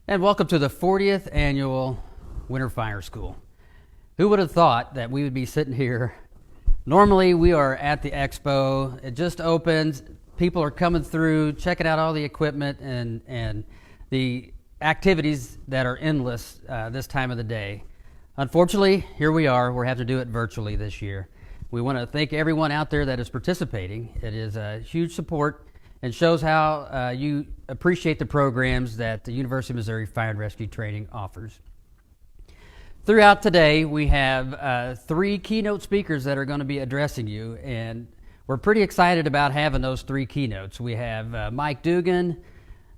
And welcome to the 40th annual Winter Fire School. Who would have thought that we would be sitting here? Normally we are at the expo. It just opened. People are coming through, checking out all the equipment and the activities that are endless this time of the day. Unfortunately, here we are. We're having to do it virtually this year. We want to thank everyone out there that is participating. It is a huge support and shows how you appreciate the programs that the University of Missouri Fire and Rescue Training offers. Throughout today, we have three keynote speakers that are going to be addressing you, and we're pretty excited about having those three keynotes. We have Mike Dugan,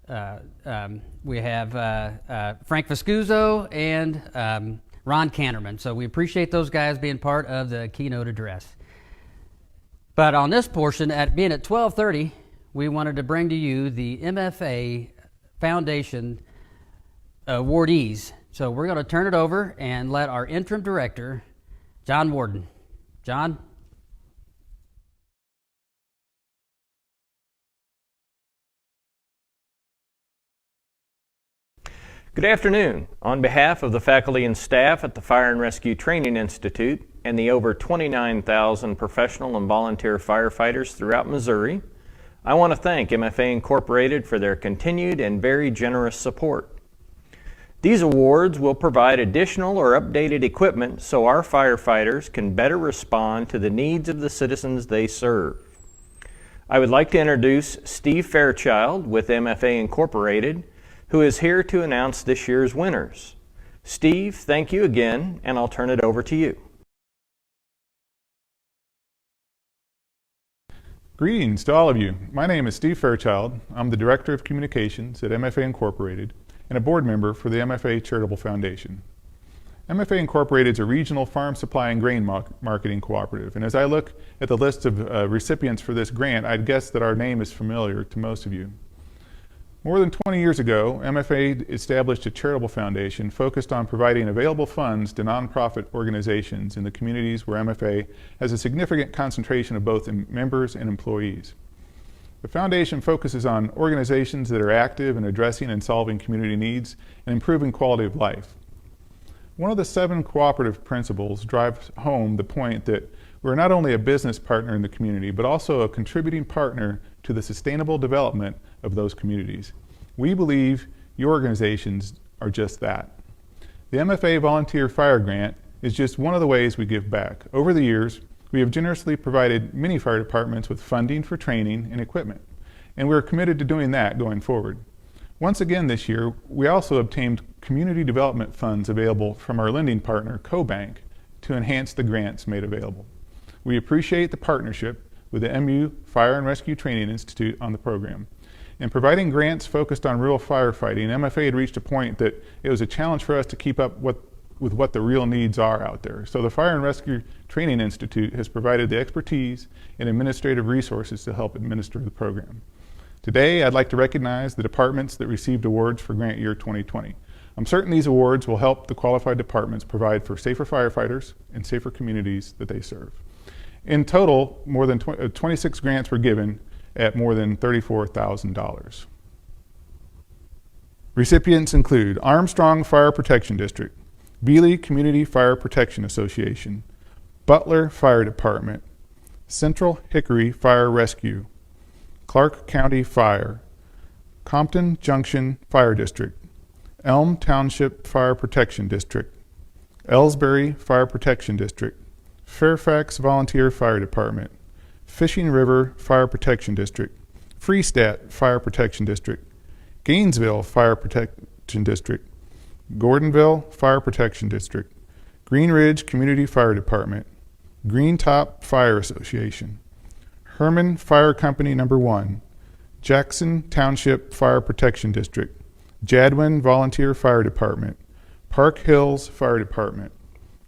we have Frank Viscuso, and Ron Canterman. So we appreciate those guys being part of the keynote address. But on this portion, being at 12:30, we wanted to bring to you the MFA Foundation awardees. So we're going to turn it over and let our interim director, John Warden. John? Good afternoon. On behalf of the faculty and staff at the Fire and Rescue Training Institute and the over 29,000 professional and volunteer firefighters throughout Missouri, I want to thank MFA Incorporated for their continued and very generous support. These awards will provide additional or updated equipment so our firefighters can better respond to the needs of the citizens they serve. I would like to introduce Steve Fairchild with MFA Incorporated, who is here to announce this year's winners. Steve, thank you again, and I'll turn it over to you. Greetings to all of you. My name is Steve Fairchild. I'm the Director of Communications at MFA Incorporated and a board member for the MFA Charitable Foundation. MFA Incorporated is a regional farm supply and grain marketing cooperative, and as I look at the list of recipients for this grant, I'd guess that our name is familiar to most of you. More than 20 years ago, MFA established a charitable foundation focused on providing available funds to nonprofit organizations in the communities where MFA has a significant concentration of both members and employees. The foundation focuses on organizations that are active in addressing and solving community needs and improving quality of life. One of the 7 cooperative principles drives home the point that we're not only a business partner in the community, but also a contributing partner to the sustainable development of those communities. We believe your organizations are just that. The MFA Volunteer Fire Grant is just one of the ways we give back. Over the years, we have generously provided many fire departments with funding for training and equipment, and we're committed to doing that going forward. Once again this year, we also obtained community development funds available from our lending partner, CoBank, to enhance the grants made available. We appreciate the partnership with the MU Fire and Rescue Training Institute on the program. In providing grants focused on rural firefighting, MFA had reached a point that it was a challenge for us to keep up with what the real needs are out there. So the Fire and Rescue Training Institute has provided the expertise and administrative resources to help administer the program. Today, I'd like to recognize the departments that received awards for grant year 2020. I'm certain these awards will help the qualified departments provide for safer firefighters and safer communities that they serve. In total, more than 26 grants were given at more than $34,000. Recipients include Armstrong Fire Protection District, Beeley Community Fire Protection Association, Butler Fire Department, Central Hickory Fire Rescue, Clark County Fire, Compton Junction Fire District, Elm Township Fire Protection District, Ellsbury Fire Protection District, Fairfax Volunteer Fire Department, Fishing River Fire Protection District, Freestat Fire Protection District, Gainesville Fire Protection District, Gordonville Fire Protection District, Green Ridge Community Fire Department, Green Top Fire Association, Herman Fire Company No. 1, Jackson Township Fire Protection District, Jadwin Volunteer Fire Department, Park Hills Fire Department,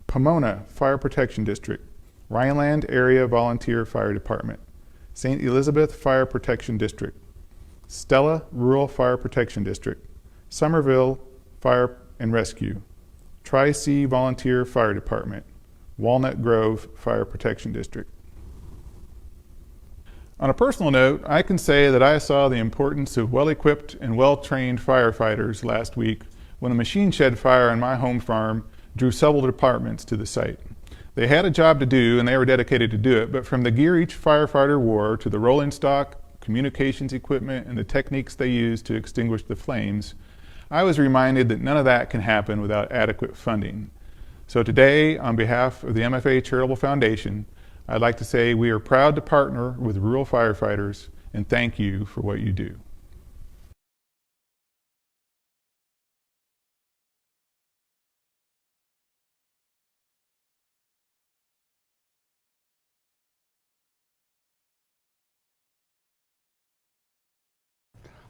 Pomona Fire Protection District, Rhineland Area Volunteer Fire Department, St. Elizabeth Fire Protection District, Stella Rural Fire Protection District, Somerville Fire and Rescue, Tri-C Volunteer Fire Department, Walnut Grove Fire Protection District. On a personal note, I can say that I saw the importance of well-equipped and well-trained firefighters last week when a machine shed fire on my home farm drew several departments to the site. They had a job to do and they were dedicated to do it, but from the gear each firefighter wore to the rolling stock, communications equipment, and the techniques they used to extinguish the flames, I was reminded that none of that can happen without adequate funding. So today, on behalf of the MFA Charitable Foundation, I'd like to say we are proud to partner with rural firefighters and thank you for what you do.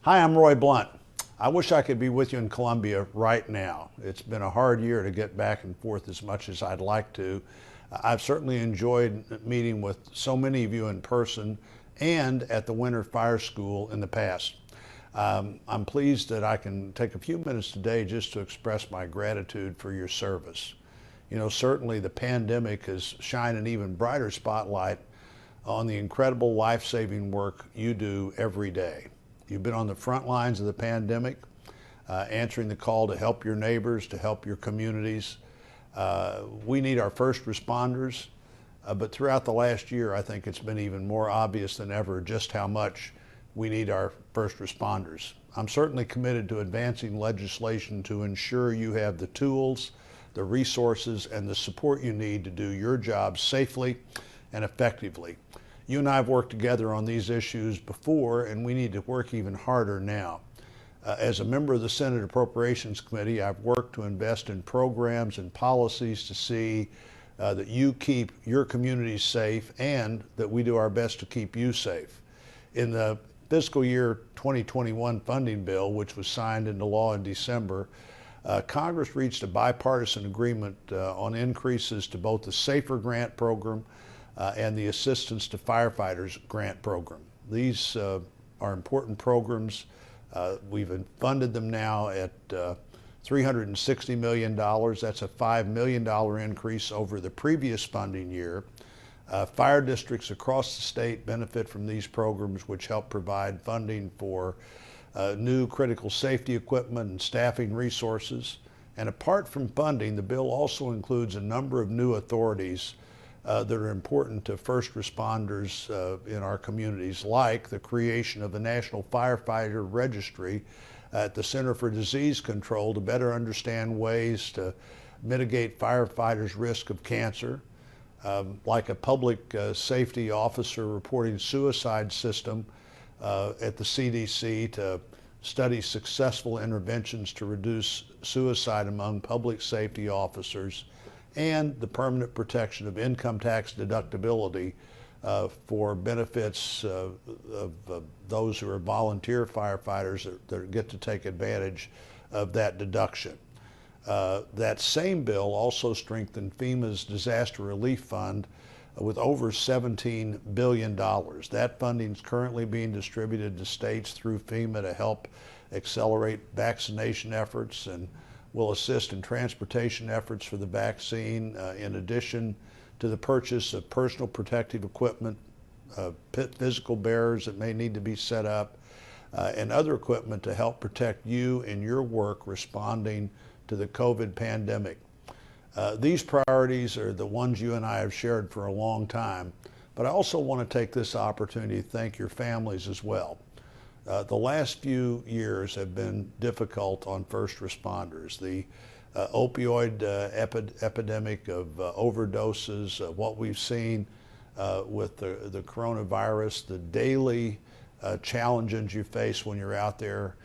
Hi, I'm Roy Blunt. I wish I could be with you in Columbia right now. It's been a hard year to get back and forth as much as I'd like to. I've certainly enjoyed meeting with so many of you in person and at the Winter Fire School in the past. I'm pleased that I can take a few minutes today just to express my gratitude for your service. You know, certainly the pandemic has shined an even brighter spotlight on the incredible life-saving work you do every day. You've been on the front lines of the pandemic, answering the call to help your neighbors, to help your communities. We need our first responders, but throughout the last year, I think it's been even more obvious than ever just how much we need our first responders. I'm certainly committed to advancing legislation to ensure you have the tools, the resources, and the support you need to do your job safely and effectively. You and I have worked together on these issues before, and we need to work even harder now. As a member of the Senate Appropriations Committee, I've worked to invest in programs and policies to see that you keep your communities safe and that we do our best to keep you safe. In the fiscal year 2021 funding bill, which was signed into law in December, Congress reached a bipartisan agreement on increases to both the SAFER grant program and the Assistance to Firefighters grant program. These are important programs. We've funded them now at $360 million. That's a $5 million increase over the previous funding year. Fire districts across the state benefit from these programs, which help provide funding for new critical safety equipment and staffing resources. And apart from funding, the bill also includes a number of new authorities that are important to first responders in our communities, like the creation of the National Firefighter Registry at the Center for Disease Control to better understand ways to mitigate firefighters' risk of cancer, like a public safety officer reporting suicide system at the CDC to study successful interventions to reduce suicide among public safety officers, and the permanent protection of income tax deductibility for benefits of those who are volunteer firefighters that get to take advantage of that deduction. That same bill also strengthened FEMA's disaster relief fund with over $17 billion. That funding is currently being distributed to states through FEMA to help accelerate vaccination efforts and will assist in transportation efforts for the vaccine, in addition to the purchase of personal protective equipment, physical barriers that may need to be set up, and other equipment to help protect you in your work responding to the COVID pandemic. These priorities are the ones you and I have shared for a long time, but I also want to take this opportunity to thank your families as well. The last few years have been difficult on first responders. The opioid epidemic of overdoses, what we've seen with the coronavirus, the daily challenges you face when you're out there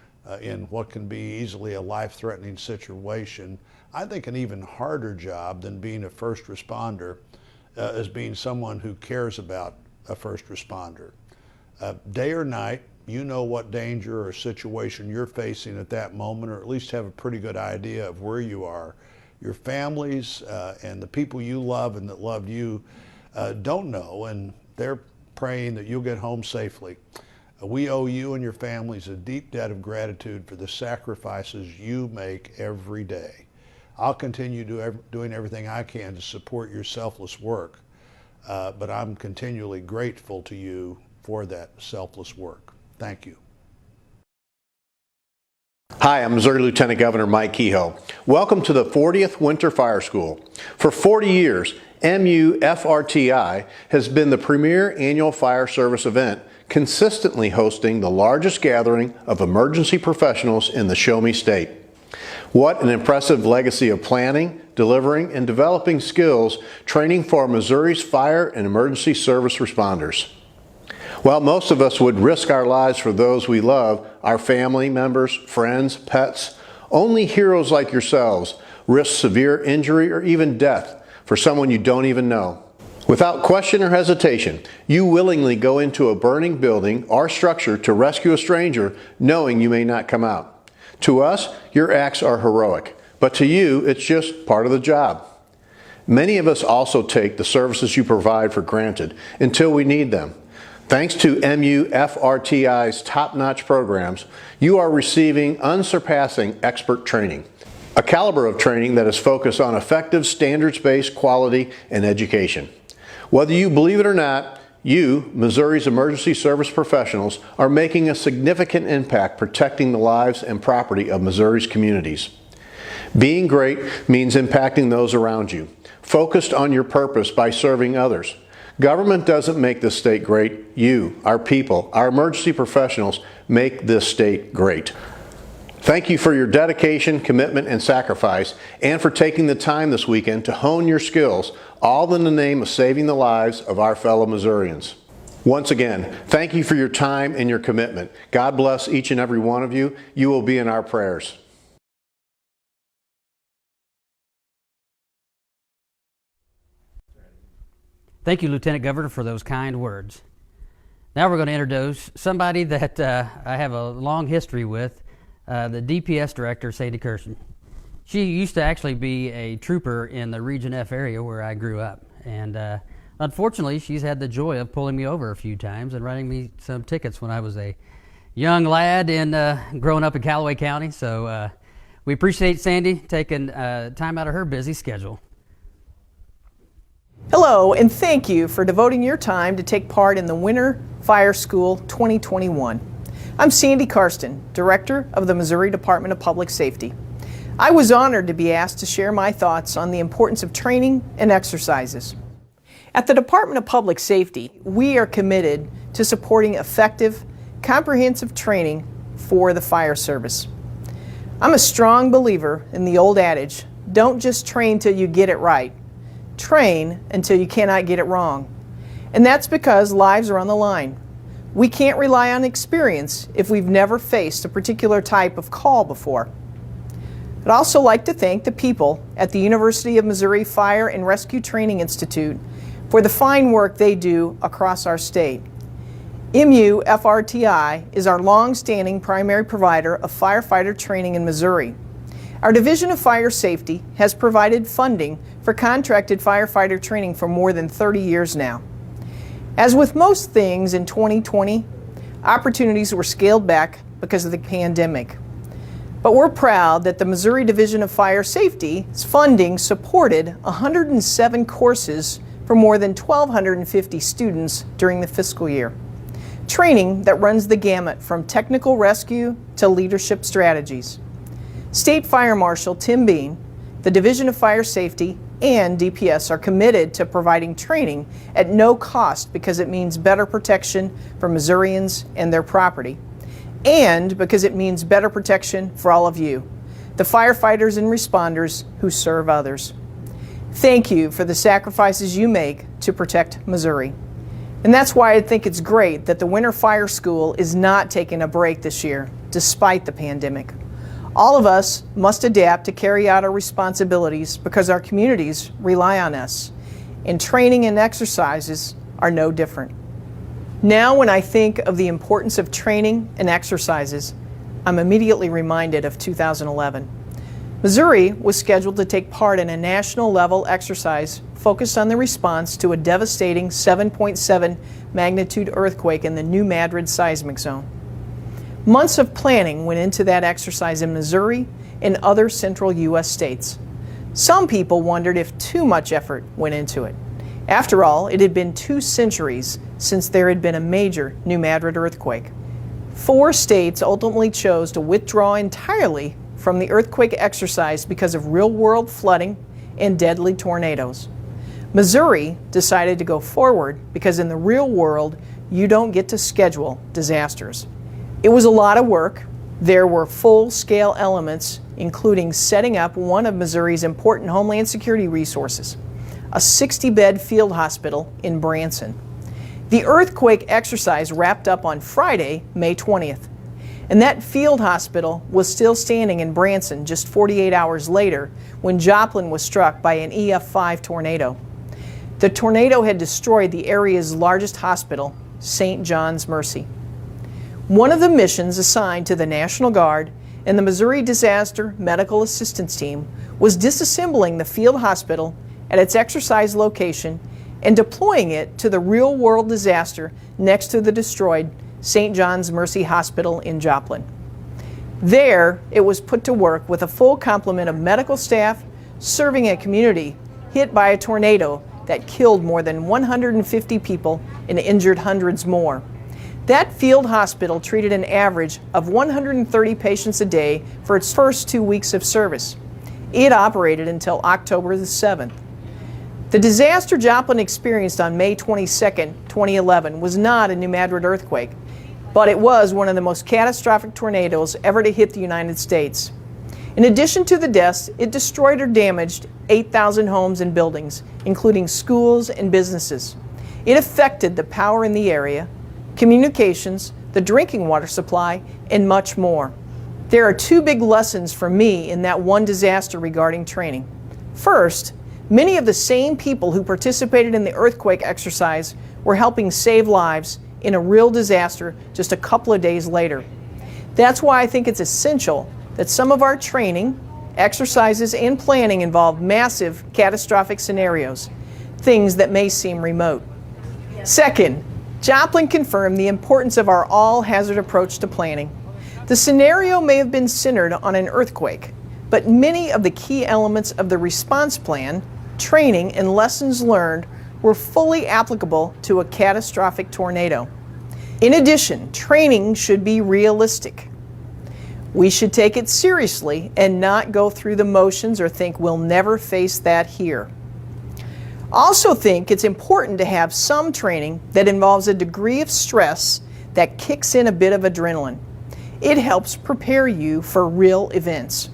in what can be easily a life-threatening situation. I think an even harder job than being a first responder is being someone who cares about a first responder. Day or night, you know what danger or situation you're facing at that moment, or at least have a pretty good idea of where you are. Your families and the people you love and that loved you don't know, and they're praying that you'll get home safely. We owe you and your families a deep debt of gratitude for the sacrifices you make every day. I'll continue doing everything I can to support your selfless work, but I'm continually grateful to you for that selfless work. Thank you. Hi, I'm Missouri Lieutenant Governor Mike Kehoe. Welcome to the 40th Winter Fire School. For 40 years, MUFRTI has been the premier annual fire service event, consistently hosting the largest gathering of emergency professionals in the Show Me State. What an impressive legacy of planning, delivering, and developing skills training for Missouri's fire and emergency service responders. While most of us would risk our lives for those we love, our family members, friends, pets, only heroes like yourselves risk severe injury or even death for someone you don't even know. Without question or hesitation, you willingly go into a burning building or structure to rescue a stranger knowing you may not come out. To us, your acts are heroic, but to you, it's just part of the job. Many of us also take the services you provide for granted until we need them. Thanks to MUFRTI's top-notch programs, you are receiving unsurpassing expert training, a caliber of training that is focused on effective standards-based quality and education. Whether you believe it or not, you, Missouri's emergency service professionals, are making a significant impact protecting the lives and property of Missouri's communities. Being great means impacting those around you, focused on your purpose by serving others. Government doesn't make this state great. You, our people, our emergency professionals make this state great. Thank you for your dedication, commitment, and sacrifice, and for taking the time this weekend to hone your skills, all in the name of saving the lives of our fellow Missourians. Once again, thank you for your time and your commitment. God bless each and every one of you. You will be in our prayers. Thank you, Lieutenant Governor, for those kind words. Now we're going to introduce somebody that I have a long history with, the DPS Director, Sandy Kirsten. She used to actually be a trooper in the Region F area where I grew up. And unfortunately, she's had the joy of pulling me over a few times and writing me some tickets when I was a young lad growing up in Callaway County. So we appreciate Sandy taking time out of her busy schedule. Hello, and thank you for devoting your time to take part in the Winter Fire School 2021. I'm Sandy Karsten, Director of the Missouri Department of Public Safety. I was honored to be asked to share my thoughts on the importance of training and exercises. At the Department of Public Safety, we are committed to supporting effective, comprehensive training for the fire service. I'm a strong believer in the old adage, don't just train till you get it right. Train until you cannot get it wrong. And that's because lives are on the line. We can't rely on experience if we've never faced a particular type of call before. I'd also like to thank the people at the University of Missouri Fire and Rescue Training Institute for the fine work they do across our state. MUFRTI is our long-standing primary provider of firefighter training in Missouri. Our Division of Fire Safety has provided funding for contracted firefighter training for more than 30 years now. As with most things in 2020, opportunities were scaled back because of the pandemic. But we're proud that the Missouri Division of Fire Safety's funding supported 107 courses for more than 1,250 students during the fiscal year. Training that runs the gamut from technical rescue to leadership strategies. State Fire Marshal Tim Bean, the Division of Fire Safety, and DPS are committed to providing training at no cost because it means better protection for Missourians and their property, and because it means better protection for all of you, the firefighters and responders who serve others. Thank you for the sacrifices you make to protect Missouri. And that's why I think it's great that the Winter Fire School is not taking a break this year, despite the pandemic. All of us must adapt to carry out our responsibilities because our communities rely on us, and training and exercises are no different. Now, when I think of the importance of training and exercises, I'm immediately reminded of 2011. Missouri was scheduled to take part in a national level exercise focused on the response to a devastating 7.7 magnitude earthquake in the New Madrid seismic zone. Months of planning went into that exercise in Missouri and other central U.S. states. Some people wondered if too much effort went into it. After all, it had been 2 centuries since there had been a major New Madrid earthquake. 4 states ultimately chose to withdraw entirely from the earthquake exercise because of real-world flooding and deadly tornadoes. Missouri decided to go forward because in the real world, you don't get to schedule disasters. It was a lot of work. There were full-scale elements, including setting up one of Missouri's important homeland security resources, a 60-bed field hospital in Branson. The earthquake exercise wrapped up on Friday, May 20th, and that field hospital was still standing in Branson just 48 hours later when Joplin was struck by an EF5 tornado. The tornado had destroyed the area's largest hospital, St. John's Mercy. One of the missions assigned to the National Guard and the Missouri Disaster Medical Assistance Team was disassembling the field hospital at its exercise location and deploying it to the real-world disaster next to the destroyed St. John's Mercy Hospital in Joplin. There, it was put to work with a full complement of medical staff serving a community hit by a tornado that killed more than 150 people and injured hundreds more. That field hospital treated an average of 130 patients a day for its first 2 weeks of service. It operated until October the 7th. The disaster Joplin experienced on May 22, 2011 was not a New Madrid earthquake, but it was one of the most catastrophic tornadoes ever to hit the United States. In addition to the deaths, it destroyed or damaged 8,000 homes and buildings, including schools and businesses. It affected the power in the area, communications, the drinking water supply, and much more. There are 2 big lessons for me in that one disaster regarding training. First, many of the same people who participated in the earthquake exercise were helping save lives in a real disaster just a couple of days later. That's why I think it's essential that some of our training, exercises, and planning involve massive catastrophic scenarios, things that may seem remote. Second, Joplin confirmed the importance of our all-hazard approach to planning. The scenario may have been centered on an earthquake, but many of the key elements of the response plan, training, and lessons learned were fully applicable to a catastrophic tornado. In addition, training should be realistic. We should take it seriously and not go through the motions or think we'll never face that here. Also think it's important to have some training that involves a degree of stress that kicks in a bit of adrenaline. It helps prepare you for real events.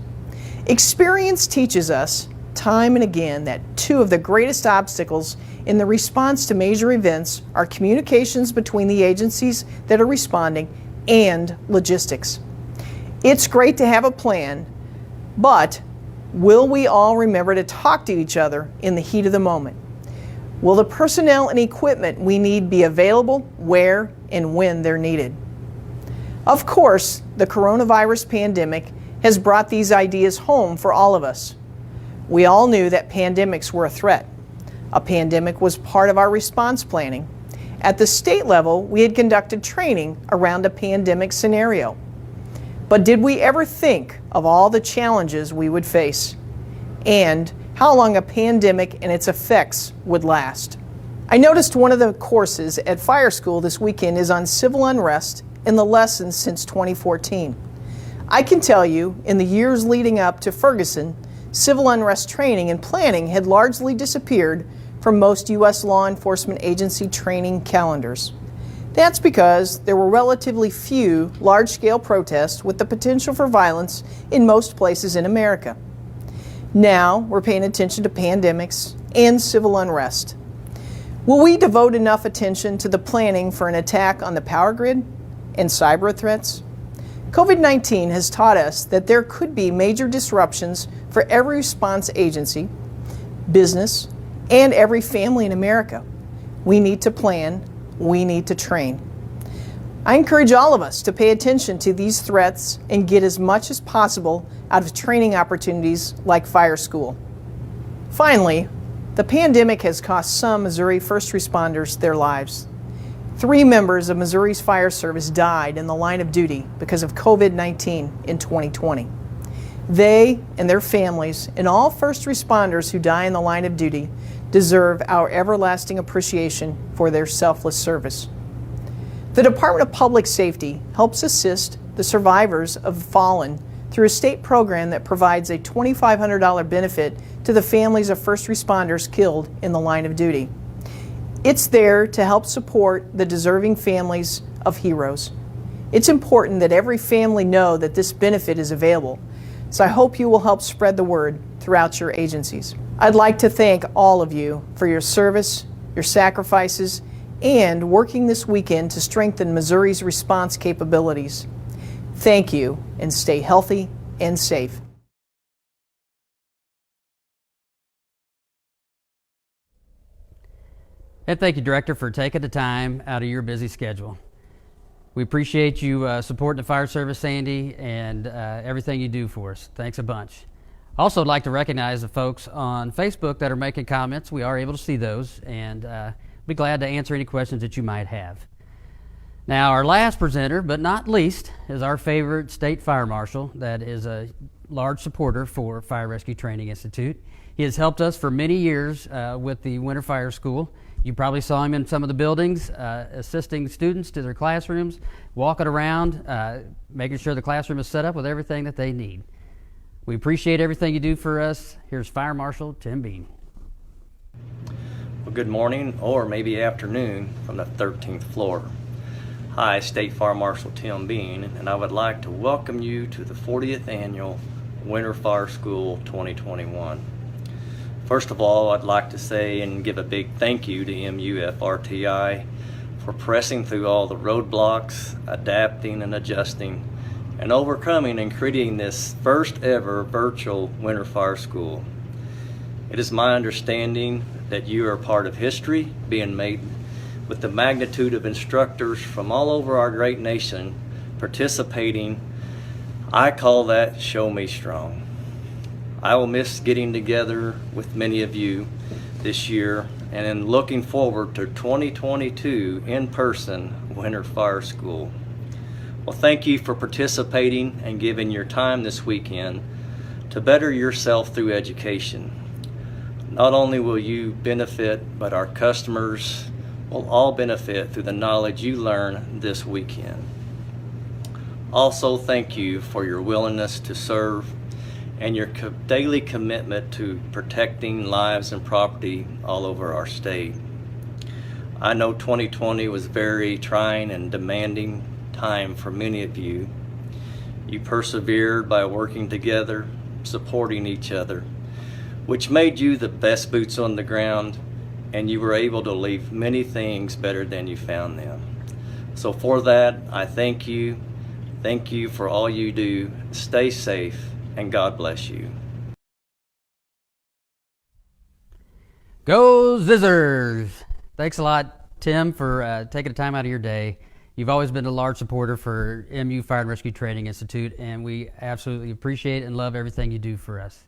Experience teaches us time and again that 2 of the greatest obstacles in the response to major events are communications between the agencies that are responding and logistics. It's great to have a plan, but will we all remember to talk to each other in the heat of the moment? Will the personnel and equipment we need be available where and when they're needed? Of course, the coronavirus pandemic has brought these ideas home for all of us. We all knew that pandemics were a threat. A pandemic was part of our response planning. At the state level, we had conducted training around a pandemic scenario. But did we ever think of all the challenges we would face and how long a pandemic and its effects would last? I noticed one of the courses at fire school this weekend is on civil unrest and the lessons since 2014. I can tell you, in the years leading up to Ferguson, civil unrest training and planning had largely disappeared from most U.S. law enforcement agency training calendars. That's because there were relatively few large-scale protests with the potential for violence in most places in America. Now we're paying attention to pandemics and civil unrest. Will we devote enough attention to the planning for an attack on the power grid and cyber threats? COVID-19 has taught us that there could be major disruptions for every response agency, business, and every family in America. We need to plan. We need to train. I encourage all of us to pay attention to these threats and get as much as possible out of training opportunities like fire school. Finally, the pandemic has cost some Missouri first responders their lives. 3 members of Missouri's fire service died in the line of duty because of COVID-19 in 2020. They and their families and all first responders who die in the line of duty deserve our everlasting appreciation for their selfless service. The Department of Public Safety helps assist the survivors of the fallen through a state program that provides a $2,500 benefit to the families of first responders killed in the line of duty. It's there to help support the deserving families of heroes. It's important that every family know that this benefit is available, so I hope you will help spread the word throughout your agencies. I'd like to thank all of you for your service, your sacrifices, and working this weekend to strengthen Missouri's response capabilities. Thank you, and stay healthy and safe. And thank you, Director, for taking the time out of your busy schedule. We appreciate you supporting the fire service, Sandy, and everything you do for us. Thanks a bunch. Also, I'd like to recognize the folks on Facebook that are making comments. We are able to see those, and be glad to answer any questions that you might have. Now, our last presenter, but not least, is our favorite state fire marshal that is a large supporter for Fire Rescue Training Institute. He has helped us for many years with the Winter Fire School. You probably saw him in some of the buildings, assisting students to their classrooms, walking around, making sure the classroom is set up with everything that they need. We appreciate everything you do for us. Here's Fire Marshal Tim Bean. Well, good morning, or maybe afternoon, from the 13th floor. Hi, State Fire Marshal Tim Bean, and I would like to welcome you to the 40th Annual Winter Fire School 2021. First of all, I'd like to say and give a big thank you to MUFRTI for pressing through all the roadblocks, adapting and adjusting, and overcoming and creating this first ever virtual Winter Fire School. It is my understanding that you are part of history being made with the magnitude of instructors from all over our great nation participating. I call that Show Me Strong. I will miss getting together with many of you this year and am looking forward to 2022 in-person Winter Fire School. Well, thank you for participating and giving your time this weekend to better yourself through education. Not only will you benefit, but our customers will all benefit through the knowledge you learn this weekend. Also, thank you for your willingness to serve and your daily commitment to protecting lives and property all over our state. I know 2020 was very trying and demanding time for many of you. You persevered by working together, supporting each other, which made you the best boots on the ground, and you were able to leave many things better than you found them. So for that, I thank you. Thank you for all you do. Stay safe, and God bless you. Go Zizzers! Thanks a lot, Tim, for taking the time out of your day. You've always been a large supporter for MU Fire and Rescue Training Institute, and we absolutely appreciate and love everything you do for us.